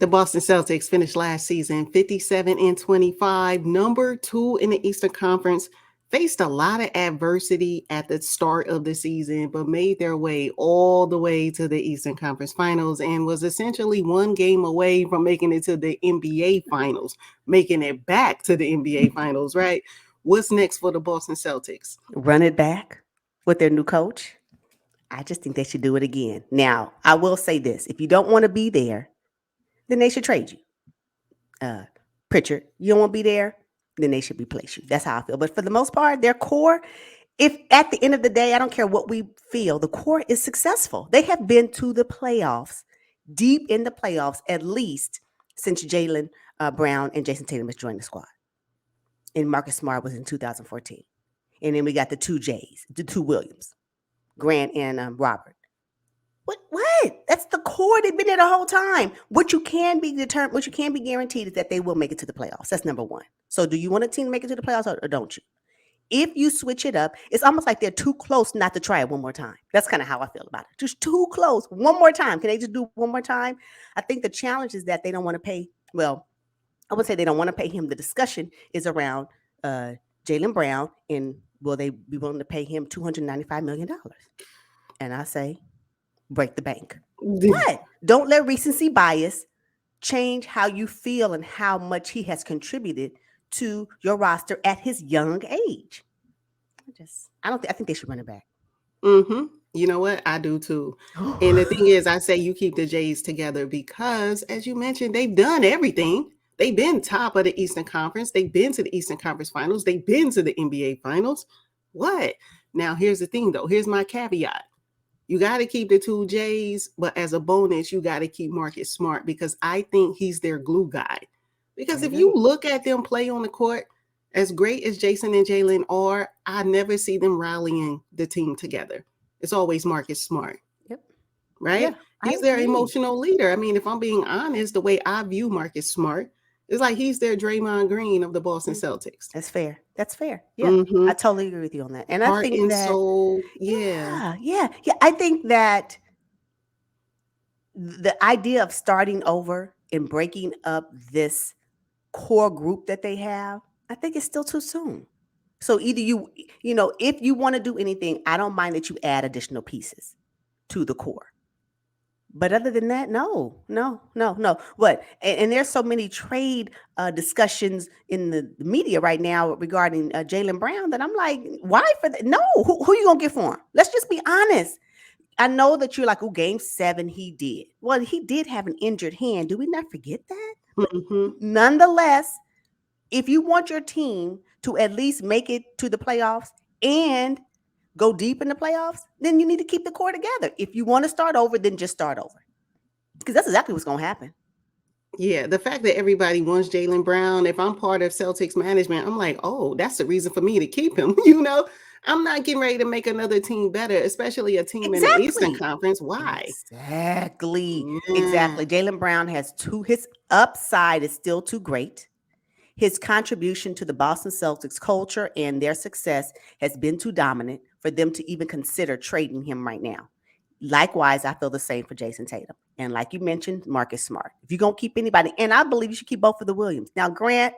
The Boston Celtics finished last season 57-25, number 2 in the Eastern Conference. Faced a lot of adversity at the start of the season, but made their way all the way to the Eastern Conference Finals and was essentially one game away from making it to the NBA Finals, making it back to the NBA Finals, right? What's next for the Boston Celtics? Run it back with their new coach. I just think they should do it again. Now, I will say this. If you don't want to be there, then they should trade you. Pritchard, you don't want to be there, then they should replace you. That's how I feel. But for the most part, their core, if at the end of the day, I don't care what we feel, the core is successful. They have been to the playoffs, deep in the playoffs, at least since Jaylen Brown and Jayson Tatum has joined the squad. And Marcus Smart was in 2014. And then we got the two J's, the two Williams, Grant and Robert. What? That's the core. They've been there the whole time. What you can be guaranteed is that they will make it to the playoffs. That's number one. So do you want a team to make it to the playoffs or don't you? If you switch it up, it's almost like they're too close not to try it one more time. That's kind of how I feel about it. Just too close. One more time. Can they just do one more time? I think the challenge is that they don't want to pay. Well, I would say they don't want to pay him. The discussion is around Jaylen Brown, and will they be willing to pay him $295 million? And I say, break the bank. What? Don't let recency bias change how you feel and how much he has contributed to your roster at his young age. I think they should run it back. Mm-hmm. You know what? I do too. And the thing is, I say you keep the Jays together because, as you mentioned, they've done everything. They've been top of the Eastern Conference. They've been to the Eastern Conference Finals. They've been to the NBA Finals. What? Now, here's the thing, though. Here's my caveat. You got to keep the two Jays, but as a bonus, you got to keep Marcus Smart because I think he's their glue guy. Because if you look at them play on the court, as great as Jayson and Jaylen are, I never see them rallying the team together. It's always Marcus Smart. Yep. Right? Yeah, he's their emotional leader. I mean, if I'm being honest, the way I view Marcus Smart, it's like he's their Draymond Green of the Boston Celtics. That's fair. Yeah, I totally agree with you on that. And Heart I think and that soul. Yeah. I think that the idea of starting over and breaking up this core group that they have, I think it's still too soon. So either if you want to do anything, I don't mind that you add additional pieces to the core. But other than that, no. What? And there's so many trade discussions in the media right now regarding Jaylen Brown that I'm like, why for that? No, who you gonna get for him? Let's just be honest. I know that you're like, oh, game 7, he did. Well, he did have an injured hand. Do we not forget that? Mm-hmm. Nonetheless, if you want your team to at least make it to the playoffs and go deep in the playoffs, then you need to keep the core together. If you want to start over, then just start over. Because that's exactly what's going to happen. Yeah, the fact that everybody wants Jaylen Brown, if I'm part of Celtics management, I'm like, oh, that's the reason for me to keep him. I'm not getting ready to make another team better, especially a team in the Eastern Conference. Why? Exactly. Jaylen Brown his upside is still too great. His contribution to the Boston Celtics culture and their success has been too dominant for them to even consider trading him right now. Likewise, I feel the same for Jayson Tatum. And like you mentioned, Marcus Smart. If you're going to keep anybody, and I believe you should keep both of the Williams. Now, Grant,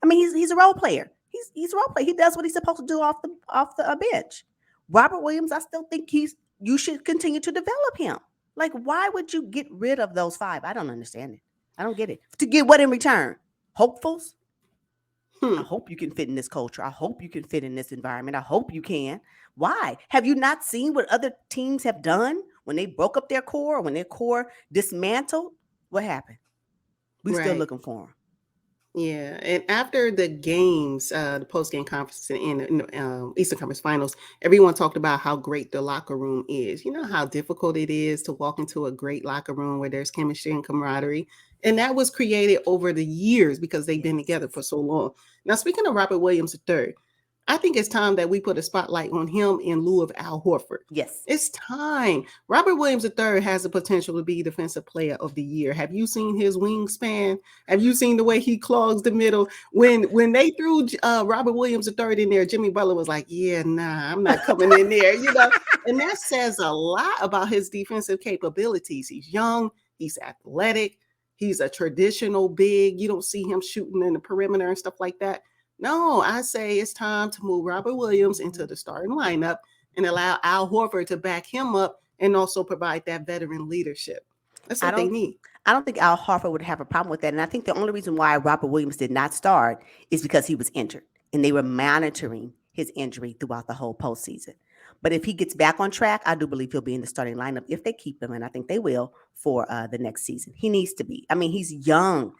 I mean, he's a role player. He's a role player. He does what he's supposed to do off the bench. Robert Williams, I still think you should continue to develop him. Like, why would you get rid of those 5? I don't understand it. I don't get it. To get what in return? Hopefuls? I hope you can fit in this culture. I hope you can fit in this environment. I hope you can. Why? Have you not seen what other teams have done when they broke up their core, when their core dismantled? What happened? We're still looking for them. Yeah, and after the games, the post-game conference in the Eastern Conference Finals, everyone talked about how great the locker room is. You know how difficult it is to walk into a great locker room where there's chemistry and camaraderie. And that was created over the years because they've been together for so long. Now, speaking of Robert Williams III, I think it's time that we put a spotlight on him in lieu of Al Horford. Yes. It's time. Robert Williams III has the potential to be Defensive Player of the Year. Have you seen his wingspan? Have you seen the way he clogs the middle? When they threw Robert Williams III in there, Jimmy Butler was like, yeah, nah, I'm not coming in there, And that says a lot about his defensive capabilities. He's young. He's athletic. he's a traditional big. You don't see him shooting in the perimeter and stuff like that. No, I say it's time to move Robert Williams into the starting lineup and allow Al Horford to back him up and also provide that veteran leadership. That's I what they don't need. I don't think Al Horford would have a problem with that. And I think the only reason why Robert Williams did not start is because he was injured and they were monitoring his injury throughout the whole postseason. But if he gets back on track, I do believe he'll be in the starting lineup if they keep him, and I think they will for the next season. He needs to be. I mean, he's young.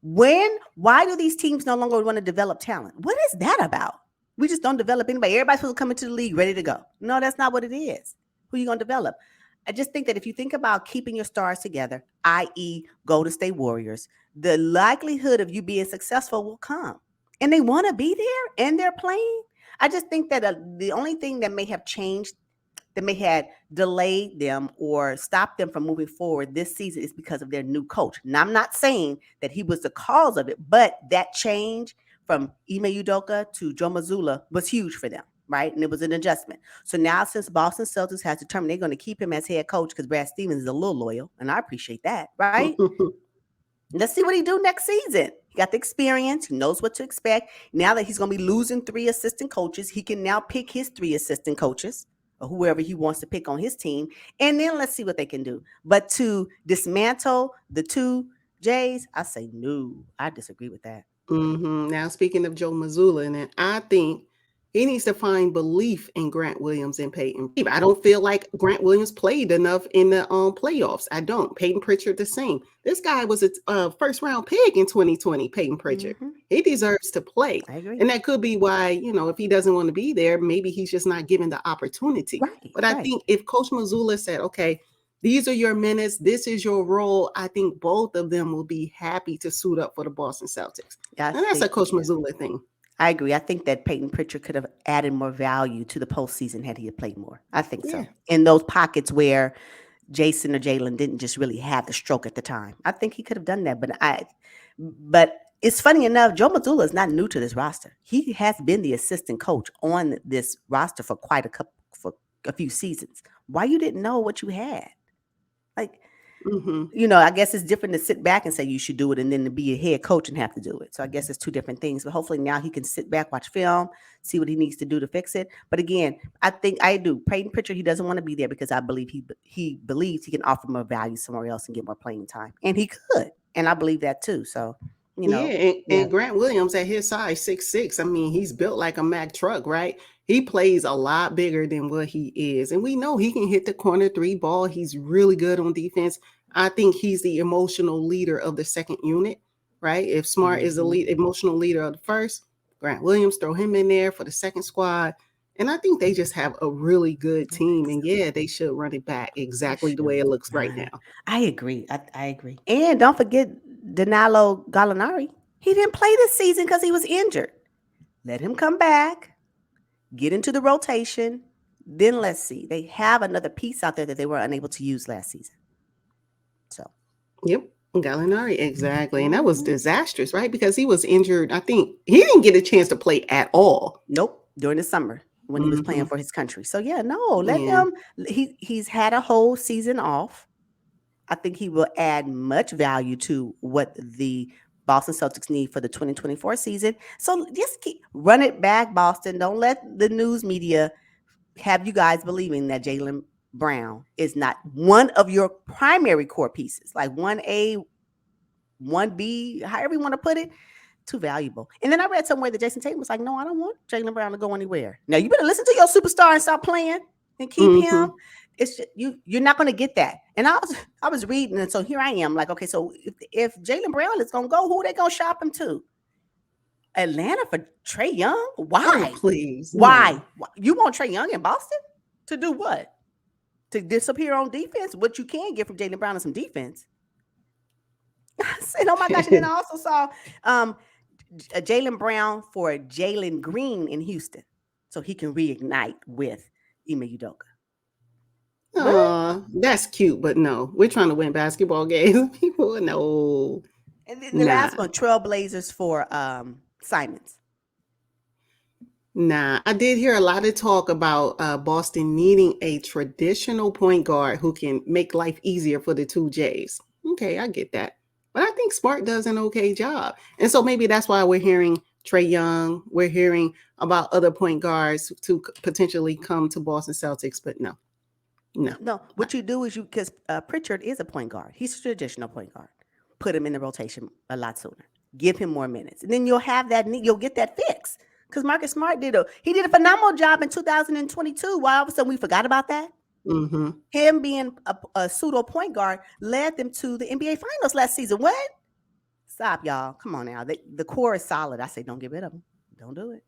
Why do these teams no longer want to develop talent? What is that about? We just don't develop anybody. Everybody's supposed to come into the league ready to go. No, that's not what it is. Who are you going to develop? I just think that if you think about keeping your stars together, i.e., Golden State Warriors, the likelihood of you being successful will come. And they want to be there and they're playing. I just think that the only thing that may have changed, that may have delayed them or stopped them from moving forward this season is because of their new coach. Now, I'm not saying that he was the cause of it, but that change from Ime Udoka to Joe Mazzulla was huge for them. Right. And it was an adjustment. So now since Boston Celtics has determined they're going to keep him as head coach because Brad Stevens is a little loyal, and I appreciate that. Right. Let's see what he do next season. He got the experience. He knows what to expect. Now that he's going to be losing 3 assistant coaches, he can now pick his 3 assistant coaches or whoever he wants to pick on his team. And then let's see what they can do. But to dismantle the 2 Jays, I say no. I disagree with that. Now, speaking of Joe Mazzulla, and I think he needs to find belief in Grant Williams and Peyton. I don't feel like Grant Williams played enough in the playoffs. I don't. Peyton Pritchard the same. This guy was a first-round pick in 2020, Peyton Pritchard. He deserves to play. I agree. And that could be why, if he doesn't want to be there, maybe he's just not given the opportunity. But I think if Coach Mazzulla said, okay, these are your minutes, this is your role, I think both of them will be happy to suit up for the Boston Celtics. And that's a Coach Mazzulla thing. I agree. I think that Peyton Pritchard could have added more value to the postseason had he played more. I think so. In those pockets where Jayson or Jaylen didn't just really have the stroke at the time, I think he could have done that. But it's funny enough, Joe Mazzulla is not new to this roster. He has been the assistant coach on this roster for for a few seasons. Why you didn't know what you had? Like, I guess it's different to sit back and say you should do it and then to be a head coach and have to do it. So I guess it's 2 different things. But hopefully now he can sit back, watch film, see what he needs to do to fix it. But again, I think I do. Peyton Pritchard, he doesn't want to be there because I believe he believes he can offer more value somewhere else and get more playing time. And he could. And I believe that too. So, and Grant Williams at his size, 6'6", I mean, he's built like a Mack truck, right? He plays a lot bigger than what he is. And we know he can hit the corner 3 ball. He's really good on defense. I think he's the emotional leader of the second unit, right? If Smart is the emotional leader of the first, Grant Williams, throw him in there for the second squad. And I think they just have a really good team. And they should run it back exactly the way it looks right now. I agree. I agree. And don't forget Danilo Gallinari. He didn't play this season because he was injured. Let him come back, get into the rotation. Then let's see. They have another piece out there that they were unable to use last season. So. Yep. Gallinari, exactly. And that was disastrous, right? Because he was injured. I think he didn't get a chance to play at all. Nope. During the summer when he was playing for his country. So let him. He's had a whole season off. I think he will add much value to what the Boston Celtics need for the 2024 season. So just run it back, Boston. Don't let the news media have you guys believing that Jaylen Brown is not one of your primary core pieces, like 1A, 1B, however you want to put it, too valuable. And then I read somewhere that Jayson Tatum was like, no, I don't want Jaylen Brown to go anywhere. Now you better listen to your superstar and stop playing and keep him. It's just, you're not going to get that. And I was reading, and so here I am, like, okay, so if Jaylen Brown is going to go, who are they going to shop him to? Atlanta for Trae Young? Why? Oh, please. Why? You want Trae Young in Boston to do what? To disappear on defense? What you can get from Jaylen Brown is some defense. I said, oh my gosh. And then I also saw Jaylen Brown for Jalen Green in Houston so he can reignite with Ime Udoka. That's cute, but no. We're trying to win basketball games. People know. And then the last one, Trailblazers for Simons. Nah, I did hear a lot of talk about Boston needing a traditional point guard who can make life easier for the 2 J's. Okay, I get that. But I think Smart does an okay job. And so maybe that's why we're hearing Trae Young, we're hearing about other point guards to potentially come to Boston Celtics, but no. No, what you do is because Pritchard is a point guard. He's a traditional point guard. Put him in the rotation a lot sooner. Give him more minutes, and then you'll have that. You'll get that fix. Because Marcus Smart did a phenomenal job in 2022. Why all of a sudden we forgot about that? Mm-hmm. Him being a pseudo point guard led them to the NBA Finals last season. What? Stop, y'all. Come on now. The core is solid. I say don't get rid of them. Don't do it.